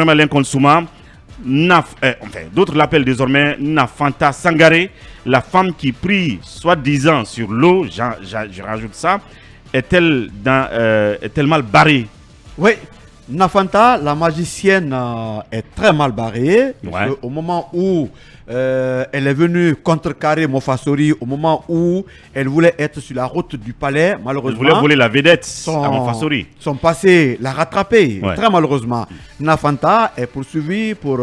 désormais Alain Consouma. D'autres l'appellent désormais Nafanta Sangaré, la femme qui prie soi-disant sur l'eau, je rajoute ça, est-elle mal barrée? Oui, Nafanta, la magicienne, est très mal barrée. Ouais. Au moment où elle est venue contrecarrer Mofasori, au moment où elle voulait être sur la route du palais, malheureusement. Elle voulait voler la vedette à Mofasori. Son passé l'a rattrapé, Ouais. très malheureusement. Nafanta est poursuivi pour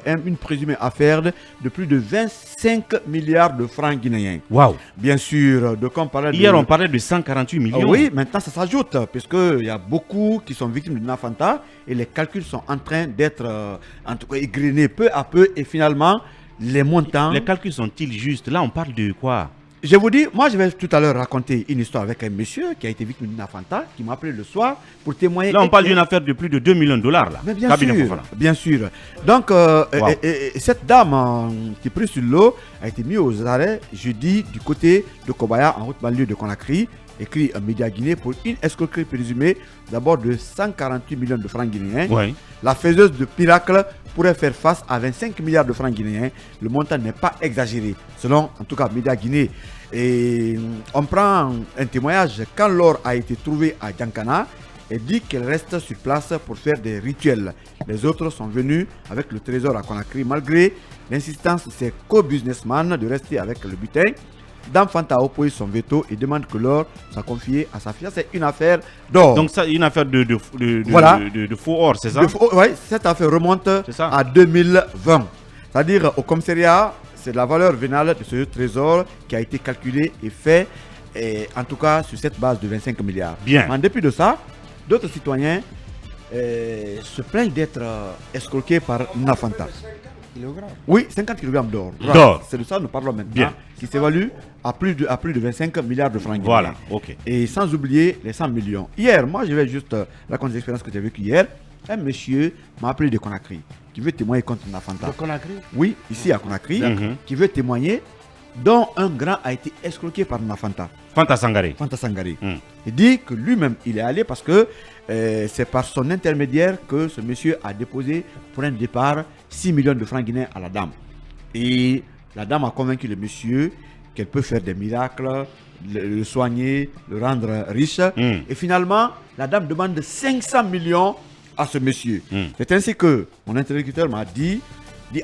une présumée affaire de plus de 25 milliards de francs guinéens. Waouh! Bien sûr, de quoi on parlait Hier, on parlait de 148 millions. oui, maintenant ça s'ajoute, puisqu'il y a beaucoup qui sont victimes de Nafanta et les calculs sont en train d'être en tout cas égrenés peu à peu et finalement les montants. Les calculs sont-ils justes? Là, on parle de quoi? Je vous dis, moi je vais tout à l'heure raconter une histoire avec un monsieur qui a été victime de Nafanta qui m'a appelé le soir pour témoigner. Là, on parle d'une affaire de plus de 2 millions de dollars. Là. Mais bien Kabila sûr, Fofana. bien sûr. Donc, et cette dame qui prit sur l'eau a été mise aux arrêts jeudi du côté de Kobaya en haute banlieue de Conakry, écrit un média guinéen pour une escroquerie présumée d'abord de 148 millions de francs guinéens. Ouais. La faiseuse de miracle pourrait faire face à 25 milliards de francs guinéens. Le montant n'est pas exagéré, selon en tout cas média guinéen. Et on prend un témoignage quand l'or a été trouvé à Djankana. Elle dit qu'elle reste sur place pour faire des rituels. Les autres sont venus avec le trésor à Conakry malgré l'insistance de ses co-businessmen de rester avec le butin. Dame Fanta a opposé son veto et demande que l'or soit confié à sa fiancée. C'est une affaire d'or. Donc, ça, une affaire de Voilà. de faux or, c'est ça? Oui, cette affaire remonte ça. à 2020. C'est-à-dire au commissariat, c'est la valeur vénale de ce trésor qui a été calculée et fait, en tout cas sur cette base de 25 milliards. Bien. Mais en dépit de ça, d'autres citoyens se plaignent d'être escroqués par Nafanta. Oui, 50 kg d'or. D'or. C'est de ça que nous parlons maintenant. Bien. Qui s'évalue à plus de 25 milliards de francs guinéens. Voilà, ok. Et sans oublier les 100 millions. Hier, moi je vais juste raconter l'expérience que j'ai vécue hier. Un monsieur m'a appelé de Conakry qui veut témoigner contre Nafanta. De Conakry? Oui, ici à Conakry, Mhm. qui veut témoigner, dont un grand a été escroqué par Nafanta. Fanta Sangaré. Fanta Sangaré. Mm. Il dit que lui-même, il est allé parce que c'est par son intermédiaire que ce monsieur a déposé pour un départ 6 millions de francs guinéens à la dame. Et la dame a convaincu le monsieur qu'elle peut faire des miracles, le soigner, le rendre riche. Mm. Et finalement, la dame demande 500 millions à ce monsieur. Mm. C'est ainsi que mon interlocuteur m'a dit,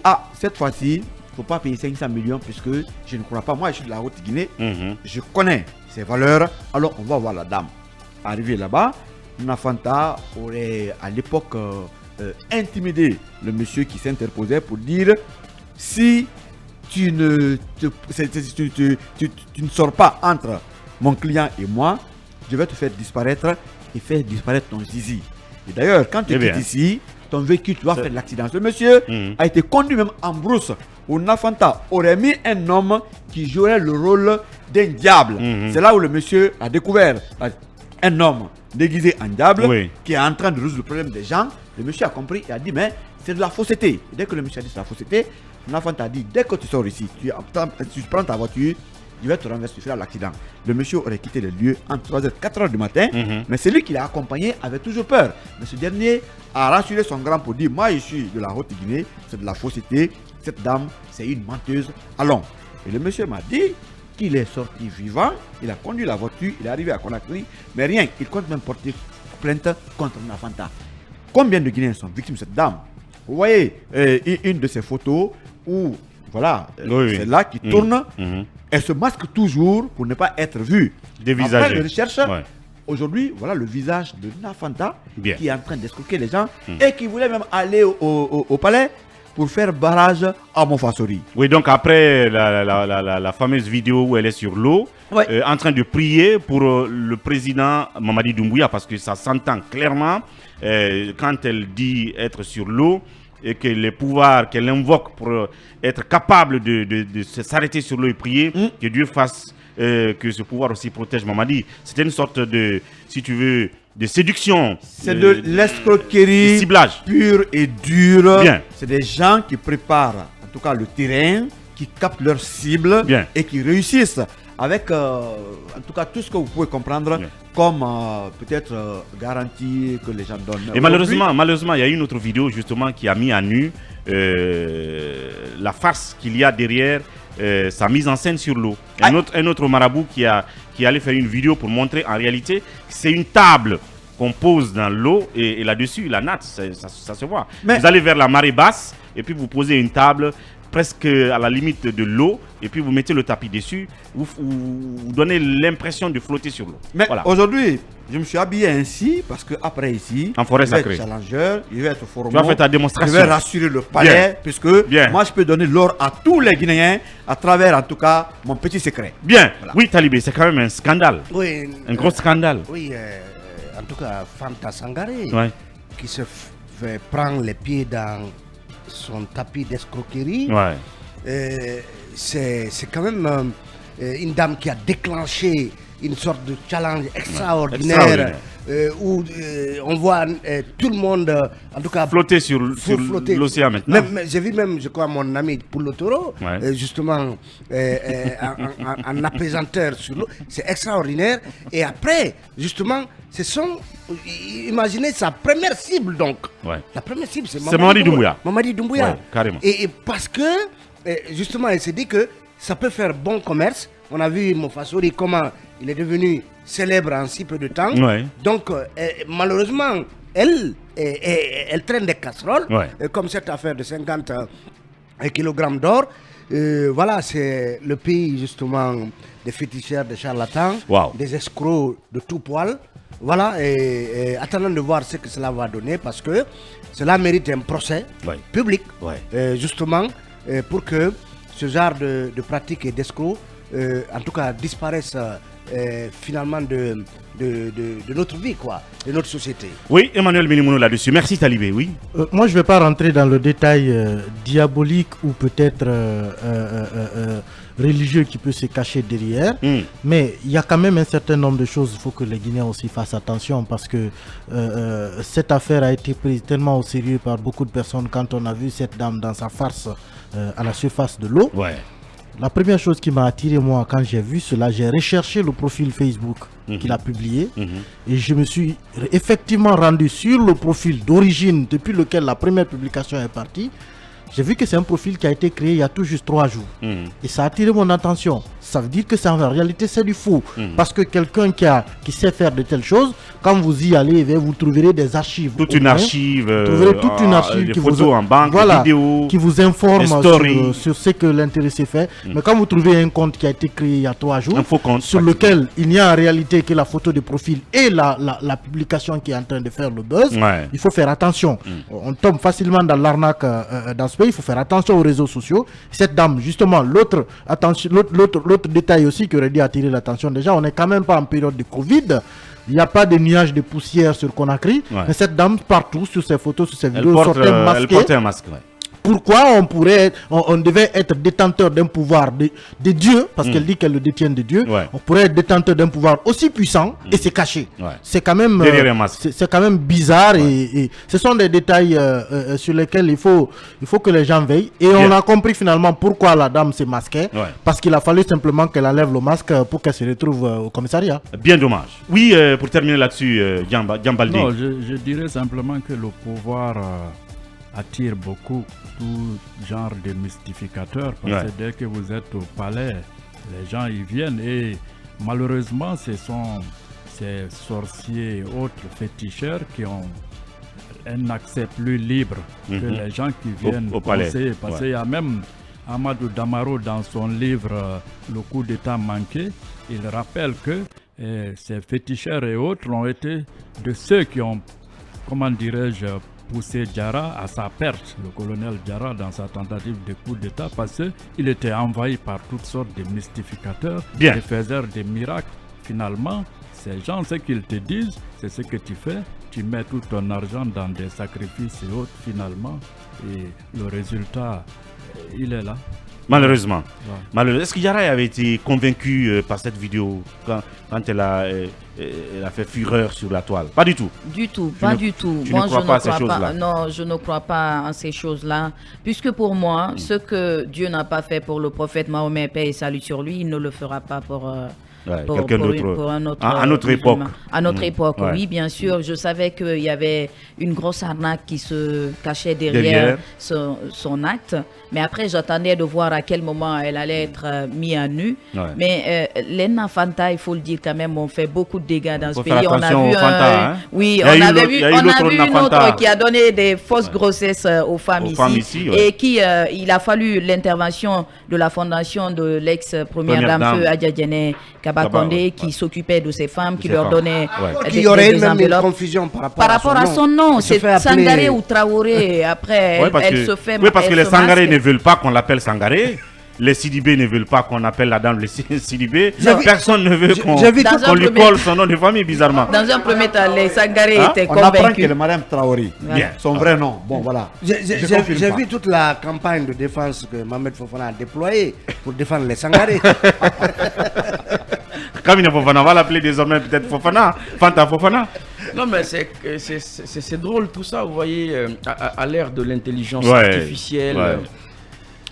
ah, cette fois-ci, il ne faut pas payer 500 millions puisque je ne crois pas. Moi, je suis de la Haute-Guinée. Mhm. Je connais ses valeurs, alors on va voir la dame. Arrivé là-bas, Nafanta aurait à l'époque intimidé le monsieur qui s'interposait pour dire si tu ne sors pas entre mon client et moi, je vais te faire disparaître et faire disparaître ton zizi. Et d'ailleurs, quand tu Eh quittes bien. ici, ton véhicule, tu vas faire de l'accident. Ce monsieur Mhm. a été conduit même en brousse où Nafanta aurait mis un homme qui jouerait le rôle d'un diable. Mhm. C'est là où le monsieur a découvert un homme déguisé en diable Oui. qui est en train de résoudre le problème des gens. Le monsieur a compris et a dit mais c'est de la fausseté. Et dès que le monsieur a dit c'est de la fausseté, Nafanta a dit dès que tu sors ici, tu prends ta voiture, je vais te renverser, tu feras l'accident. Le monsieur aurait quitté le lieu entre 3h, 4h du matin, Mhm. mais celui qui l'a accompagné avait toujours peur. Mais ce dernier a rassuré son grand pour dire moi je suis de la Haute-Guinée, c'est de la fausseté, cette dame c'est une menteuse, allons. Et le monsieur m'a dit qu'il est sorti vivant, il a conduit la voiture, il est arrivé à Conakry, mais rien, il compte même porter plainte contre Nafanta. Combien de Guinéens sont victimes de cette dame? Vous voyez une de ces photos où, voilà, Oui, c'est oui. là qui tourne, Mhm. elle se masque toujours pour ne pas être vue. Dévisagée. Après les recherches, Ouais. aujourd'hui, voilà le visage de Nafanta Bien. qui est en train d'escroquer les gens et qui voulait même aller au palais pour faire barrage à Mofasori. Oui, donc après la fameuse vidéo où elle est sur l'eau, Ouais. en train de prier pour le président Mamadi Doumbouya, parce que ça s'entend clairement quand elle dit être sur l'eau et que les pouvoirs qu'elle invoque pour être capable de s'arrêter sur l'eau et prier, que Dieu fasse que ce pouvoir aussi protège Mamadi. C'était une sorte de, si tu veux, de séduction. C'est de l'escroquerie de ciblage. pure et dure. Bien. C'est des gens qui préparent, en tout cas le terrain, qui captent leur cible Bien. et qui réussissent avec en tout cas tout ce que vous pouvez comprendre comme peut-être garantie que les gens donnent. Et malheureusement, il y a une autre vidéo justement qui a mis à nu la farce qu'il y a derrière sa mise en scène sur l'eau. Un autre marabout qui allait faire une vidéo pour montrer en réalité c'est une table qu'on pose dans l'eau et là-dessus la natte, ça se voit. Mais vous allez vers la marée basse et puis vous posez une table presque à la limite de l'eau et puis vous mettez le tapis dessus, vous donnez l'impression de flotter sur l'eau. Mais aujourd'hui, je me suis habillé ainsi parce que après ici, en forêt je vais sacrée, être challenger, je vais être formant, tu vas faire ta démonstration. Je vais rassurer le palais puisque moi je peux donner l'or à tous les Guinéens à travers en tout cas mon petit secret. Bien, voilà. Oui Talibé, c'est quand même un scandale, un gros scandale. Oui, en tout cas Fanta Sangaré qui se fait prendre les pieds dans son tapis d'escroquerie. C'est quand même une dame qui a déclenché une sorte de challenge extraordinaire. Où on voit tout le monde en tout cas flotter sur l'océan maintenant. J'ai vu même, je crois, mon ami Poulo Toro, justement en apaisanteur sur l'eau. C'est extraordinaire. Et après, justement, imaginez sa première cible donc. La première cible, c'est Mamadi Doumbouya. Mamadi Doumbouya. Carrément. Et parce que, justement, elle s'est dit que ça peut faire bon commerce. On a vu Mofassori comment il est devenu célèbre en si peu de temps. Donc, malheureusement, elle traîne des casseroles, comme cette affaire de 50 kg d'or. Voilà, c'est le pays justement des féticheurs, des charlatans, des escrocs de tout poil. Voilà, et attendons de voir ce que cela va donner parce que cela mérite un procès public, justement, pour que ce genre de pratiques et d'escrocs, en tout cas, disparaissent finalement de notre vie, quoi, de notre société. Oui, Emmanuel Minimono là-dessus. Merci Talibé, oui. Moi, je ne vais pas rentrer dans le détail diabolique ou peut-être religieux qui peut se cacher derrière, mais il y a quand même un certain nombre de choses. Il faut que les Guinéens aussi fassent attention parce que cette affaire a été prise tellement au sérieux par beaucoup de personnes quand on a vu cette dame dans sa farce à la surface de l'eau. La première chose qui m'a attiré, moi, quand j'ai vu cela, j'ai recherché le profil Facebook qu'il a publié et je me suis effectivement rendu sur le profil d'origine depuis lequel la première publication est partie. J'ai vu que c'est un profil qui a été créé il y a tout juste 3 jours. Et ça a attiré mon attention. Ça veut dire que en réalité c'est du faux. Parce que quelqu'un qui sait faire de telles choses, quand vous y allez, vous trouverez des archives. Toute une archive. Vous trouverez toute une archive qui photos en banque, des vidéos, qui vous informe sur ce que l'intéressé fait. Mais quand vous trouvez un compte qui a été créé il y a 3 jours, sur lequel il n'y a en réalité que la photo de profil et la publication qui est en train de faire le buzz, il faut faire attention. On tombe facilement dans l'arnaque dans ce pays. Il faut faire attention aux réseaux sociaux. Cette dame, justement, l'autre détail aussi qui aurait dû attirer l'attention. Déjà, on n'est quand même pas en période de Covid. Il n'y a pas de nuages de poussière sur Conakry. Mais cette dame, partout, sur ses photos, sur ses vidéos, elle porte un masque. Pourquoi on devait être détenteur d'un pouvoir de Dieu, parce qu'elle dit qu'elle le détient de Dieu, on pourrait être détenteur d'un pouvoir aussi puissant et se cacher. C'est quand même bizarre et ce sont des détails sur lesquels il faut que les gens veillent. Et on a compris finalement pourquoi la dame s'est masquée, parce qu'il a fallu simplement qu'elle enlève le masque pour qu'elle se retrouve au commissariat. Bien dommage. Oui, pour terminer là-dessus, Diambaldi. Non, je dirais simplement que le pouvoir attire beaucoup tout genre de mystificateurs parce que dès que vous êtes au palais, les gens y viennent et malheureusement ce sont ces sorciers et autres féticheurs qui ont un accès plus libre que les gens qui viennent au palais. Parce qu'il y a même Amadou Damaro dans son livre Le coup d'État manqué, il rappelle que ces féticheurs et autres ont été de ceux qui ont, comment dirais-je, poussé Diarra à sa perte, le colonel Diarra, dans sa tentative de coup d'État, parce qu'il était envahi par toutes sortes de mystificateurs, des faiseurs des miracles. Finalement, ces gens, ce qu'ils te disent, c'est ce que tu fais. Tu mets tout ton argent dans des sacrifices et autres, finalement, et le résultat, il est là. Malheureusement. Est-ce que Yara avait été convaincu par cette vidéo quand elle a fait fureur sur la toile? Pas du tout. Du tout, pas du tout. Tu ne crois pas à ces choses-là? Non, je ne crois pas en ces choses-là. Puisque pour moi, ce que Dieu n'a pas fait pour le prophète Mahomet, paix et salut sur lui, il ne le fera pas pour quelqu'un d'autre. À notre époque. À notre époque, Ouais. oui, bien sûr. Je savais qu'il y avait une grosse arnaque qui se cachait derrière. Son acte. Mais après, j'attendais de voir à quel moment elle allait être mise à nu. Ouais. Mais les Fanta, il faut le dire quand même, ont fait beaucoup de dégâts dans ce pays. Faire attention aux Fanta, hein. Oui, Il y on a eu avait vu une Fanta. autre qui a donné des fausses grossesses aux femmes ici. Ouais. Et qui, il a fallu l'intervention de la fondation de l'ex-première dame, Feu Adjadjene Kabakonde, qui s'occupait de ces femmes, qui leur donnait Il y aurait même une confusion par rapport à son nom. C'est Sangaré ou Traoré. Après, elle se fait. Oui, parce que les Sangaré ne veulent pas qu'on l'appelle Sangaré. Les Sidibé ne veulent pas qu'on appelle la dame les Sidibé. Personne ne veut qu'on lui colle son nom de famille, bizarrement. Dans un premier temps, les Sangaré étaient convaincus. On apprend que le madame Traoré, son vrai nom. Bon, voilà. J'ai vu toute la campagne de défense que Mohamed Fofana a déployée pour défendre les Sangaré. Kamina Fofana, on va l'appeler désormais peut-être Fofana. Fanta Fofana. Non, mais c'est drôle tout ça, vous voyez, à l'ère de l'intelligence artificielle.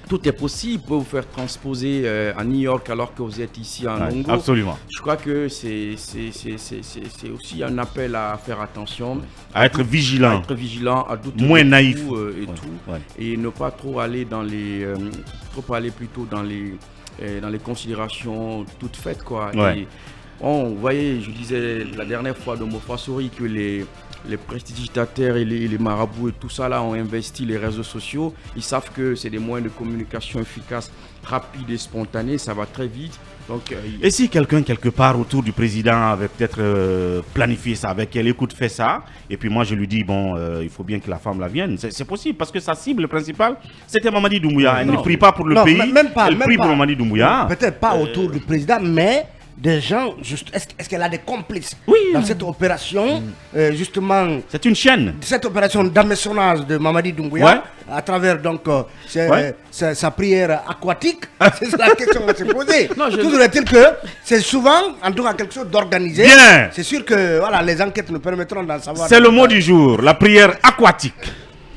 Tout est possible pour vous faire transposer à New York alors que vous êtes ici en Congo. Absolument. Je crois que c'est aussi un appel à faire attention. À être vigilant. À être vigilant, à douter. Moins naïf. Et tout. Ouais. Et ne pas trop aller dans les... trop aller plutôt dans les considérations toutes faites, quoi. Ouais. Et, vous voyez, je disais la dernière fois de Mofasori que les prestidigitateurs et les marabouts et tout ça là ont investi les réseaux sociaux. Ils savent que c'est des moyens de communication efficaces, rapides et spontanés. Ça va très vite. Donc, et si quelqu'un quelque part autour du président avait peut-être planifié ça avec elle, écoute, fais ça, et puis moi je lui dis bon, il faut bien que la femme la vienne, c'est possible parce que sa cible principale c'était Mamadi Doumbouya. Elle ne prie pas pour le pays, elle prie pour Mamadi Doumbouya. Peut-être pas autour du président, mais des gens, est-ce qu'elle a des complices dans cette opération, justement. C'est une chaîne. Cette opération d'hameçonnage de Mamadi Doumbouya, à travers donc sa prière aquatique, c'est la question qu'on s'est posée. Toujours est-il que c'est souvent, en tout cas, quelque chose d'organisé. Bien. C'est sûr que voilà, les enquêtes nous permettront d'en savoir. C'est le mot du jour, la prière aquatique.